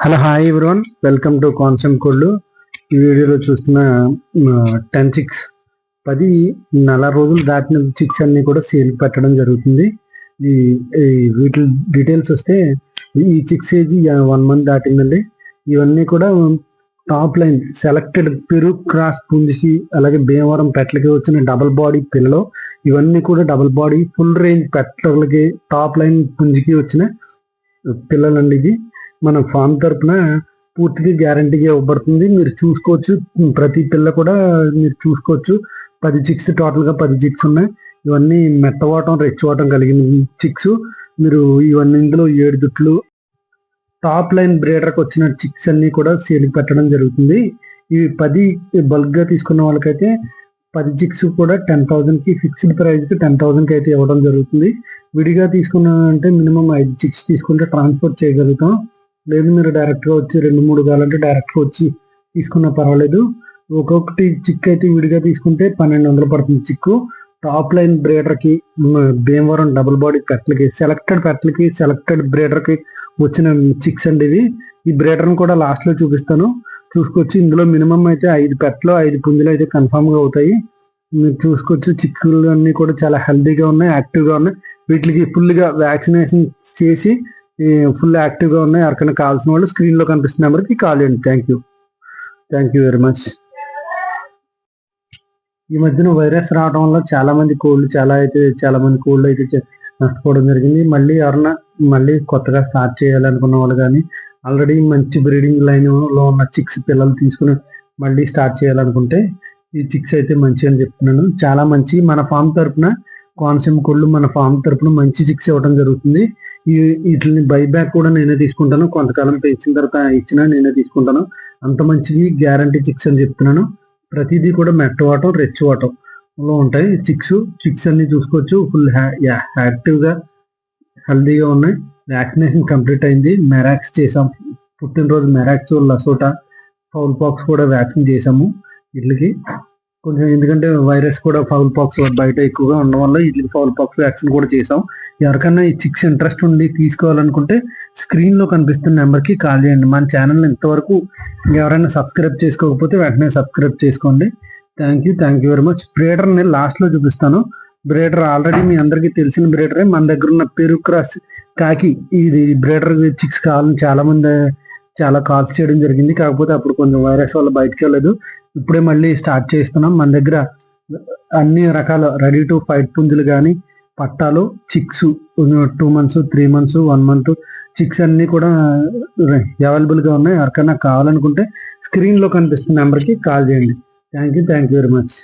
Hello hi everyone, welcome to concept కోళ్ళు. ఈ వీడియోలో చూస్తున్న 10 చిక్స్ 10 నెల రోజులు దాటిన చిక్స్ అన్ని కూడా సేల్ పెట్టడం జరుగుతుంది. ఈ వీటి డీటెయిల్స్ వస్తే ఈ చిక్స్ ఏజ్ 1 మంత్ దాటిందండి. ఇవన్నీ కూడా టాప్ లైన్ సెలెక్టెడ్ పెరుగు క్రాస్ పుంజికి, అలాగే భీమవరం పెట్టలకి వచ్చిన డబుల్ బాడీ పిల్లలు. ఇవన్నీ కూడా డబుల్ బాడీ ఫుల్ రేంజ్ పెట్టలకి టాప్ లైన్ పుంజికి వచ్చిన పిల్లలండి. ఇది మన ఫామ్ తరపున పూర్తిగా గ్యారంటీగా ఇవ్వబడుతుంది. మీరు చూసుకోవచ్చు, ప్రతి పిల్ల కూడా మీరు చూసుకోవచ్చు. 10 చిక్స్, టోటల్గా 10 చిక్స్ ఉన్నాయి. ఇవన్నీ మెత్తవాటం రెచ్చివాటం కలిగిన చిక్స్. మీరు ఇవన్నీ ఇందులో 7 దుట్లు టాప్ లైన్ బ్రీడర్కి వచ్చిన చిక్స్ అన్ని కూడా సేల్కి పెట్టడం జరుగుతుంది. ఇవి 10 బల్క్గా తీసుకున్న వాళ్ళకైతే 10 చిక్స్ కూడా 10,000కి ఫిక్స్డ్ ప్రైస్కి 10,000కి అయితే ఇవ్వడం జరుగుతుంది. విడిగా తీసుకున్నామంటే మినిమం 5 చిక్స్ తీసుకుంటే ట్రాన్స్పోర్ట్ చేయగలుగుతాం. లేదు మీరు డైరెక్ట్గా వచ్చి 2-3 కావాలంటే డైరెక్ట్గా వచ్చి తీసుకున్నా పర్వాలేదు. ఒక్కొక్కటి చిక్ అయితే విడిగా తీసుకుంటే 1,200 పడుతుంది చిక్కు. టాప్ లైన్ బ్రీడర్కి, భీమవరం డబుల్ బాడీ పెట్టలకి, సెలెక్టెడ్ బ్రీడర్కి వచ్చిన చిక్స్ అండి ఇవి. ఈ బ్రీడర్ని కూడా లాస్ట్లో చూపిస్తాను, చూసుకోవచ్చు. ఇందులో మినిమం అయితే 5 పెట్టలు 5 పుంజులు అయితే కన్ఫామ్గా అవుతాయి. మీరు చూసుకోవచ్చు, చిక్కులు అన్నీ కూడా చాలా హెల్తీగా ఉన్నాయి, యాక్టివ్గా ఉన్నాయి. వీటికి ఫుల్గా వ్యాక్సినేషన్ చేసి ఫుల్ యాక్టివ్గా ఉన్నాయి. ఎవరికైనా కావాల్సిన వాళ్ళు స్క్రీన్లో కనిపిస్తున్న నెంబర్కి కాల్ చేయండి. Thank you very much. ఈ మధ్యన వైరస్ రావడం వల్ల చాలా మంది కోళ్ళు అయితే నష్టపోవడం జరిగింది. మళ్ళీ కొత్తగా స్టార్ట్ చేయాలనుకున్న వాళ్ళు కానీ, ఆల్రెడీ మంచి బ్రీడింగ్ లైన్లో ఉన్న చిక్స్ పిల్లలు తీసుకుని మళ్ళీ స్టార్ట్ చేయాలనుకుంటే ఈ చిక్స్ అయితే మంచి అని చెప్తున్నాను. చాలా మంచి. మన ఫామ్ తరపున కోనసీమ కోళ్ళు మన ఫామ్ తరపున మంచి చిక్స్ ఇవ్వడం జరుగుతుంది. వీటిని బైబ్యాక్ కూడా నేనే తీసుకుంటాను. కొంతకాలం పెంచిన తర్వాత ఇచ్చినా నేనే తీసుకుంటాను. అంత మంచివి గ్యారంటీ చిక్స్ అని చెప్తున్నాను. ప్రతిదీ కూడా మెట్టవాటం రెచ్చివాటంలో ఉంటాయి చిక్స్ అన్ని చూసుకోవచ్చు. ఫుల్ యాక్టివ్గా హెల్దీగా ఉన్నాయి. వ్యాక్సినేషన్ కంప్లీట్ అయింది. మెరాక్స్ చేసాం, పుట్టినరోజు మెరాక్స్, లసోటా, ఫౌల్ పాక్స్ కూడా వ్యాక్సిన్ చేసాము వీటికి. కొంచెం ఎందుకంటే వైరస్ కూడా ఫౌల్ పాక్స్ బయట ఎక్కువగా ఉండడం వల్ల వీటికి ఫౌల్ పాక్స్ వ్యాక్సిన్ కూడా చేసాం. ఎవరికైనా ఈ చిక్స్ ఇంట్రెస్ట్ ఉండి తీసుకోవాలనుకుంటే స్క్రీన్లో కనిపిస్తున్న నెంబర్కి కాల్ చేయండి. మన ఛానల్ని ఇంతవరకు ఎవరైనా సబ్స్క్రైబ్ చేసుకోకపోతే వెంటనే సబ్స్క్రైబ్ చేసుకోండి. Thank you very much. బ్రీడర్ని లాస్ట్లో చూపిస్తాను. బ్రీడర్ ఆల్రెడీ మీ అందరికీ తెలిసిన బ్రీడరే. మన దగ్గర ఉన్న పెరుగు క్రాస్ కాకి ఇది బ్రీడర్ చిక్స్ కావాలని చాలా కాల్స్ చేయడం జరిగింది. కాకపోతే అప్పుడు కొంచెం వైరస్ వల్ల బయటకు వెళ్ళలేదు. ఇప్పుడే మళ్ళీ స్టార్ట్ చేస్తున్నాం. మన దగ్గర అన్ని రకాల రెడీ టు ఫైట్ పుంజులు కానీ, పట్టాలు, chicks 2 months, 3 months, 1 month chicks అన్ని కూడా అవైలబుల్గా ఉన్నాయి. ఎవరికైనా కావాలనుకుంటే స్క్రీన్లో కనిపిస్తున్న నెంబర్కి కాల్ చేయండి. Thank you very much.